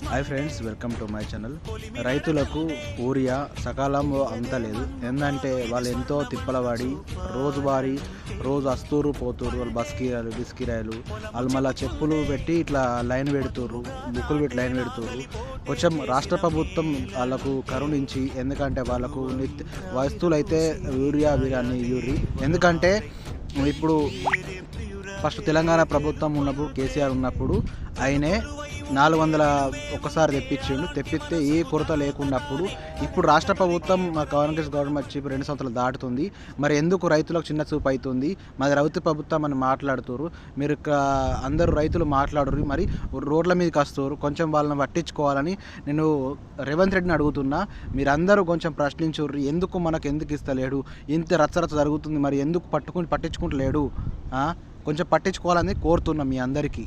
Hi friends, welcome to my channel. రైతులకు urea సకాలంలో అందలేదు. ఏంటంటే వాళ్ళు ఎంతో తిప్పలవాడి రోజు వస్తూరు పోతురు. వాళ్ళు బిస్కిరాయలు వాళ్ళు మళ్ళీ చెప్పులు పెట్టి ఇట్లా లైన్ పెడుతుర్రు, బుక్కులు పెట్టి లైన్ పెడుతుర్రు. కొంచెం రాష్ట్ర ప్రభుత్వం వాళ్ళకు కరుణించి, ఎందుకంటే వాళ్ళకు వస్తువులు అయితే యూరియా యూరి, ఎందుకంటే ఇప్పుడు ఫస్ట్ తెలంగాణ ప్రభుత్వం ఉన్నప్పుడు కేసీఆర్ ఉన్నప్పుడు ఆయనే 400 ఒక్కసారి తెప్పిస్తే ఏ కొరత లేకున్నప్పుడు ఇప్పుడు రాష్ట్ర ప్రభుత్వం కాంగ్రెస్ గవర్నమెంట్ వచ్చి 2 సంవత్సరాలు దాటుతుంది. మరి ఎందుకు రైతులకు చిన్న చూపు అవుతుంది? మాది రైతు ప్రభుత్వం అని మాట్లాడుతున్నారు. మీరు అందరూ రైతులు మాట్లాడరు, మరి రోడ్ల మీదకి వస్తారు. కొంచెం వాళ్ళని పట్టించుకోవాలని నేను రేవంత్ రెడ్డిని అడుగుతున్నా. మీరందరూ కొంచెం ప్రశ్నించుర్రు. ఎందుకు ఇస్తలేడు? ఇంత రచ్చరచ్చ జరుగుతుంది, మరి ఎందుకు పట్టించుకుంటలేడు? కొంచెం పట్టించుకోవాలని కోరుతున్నాం మీ అందరికీ.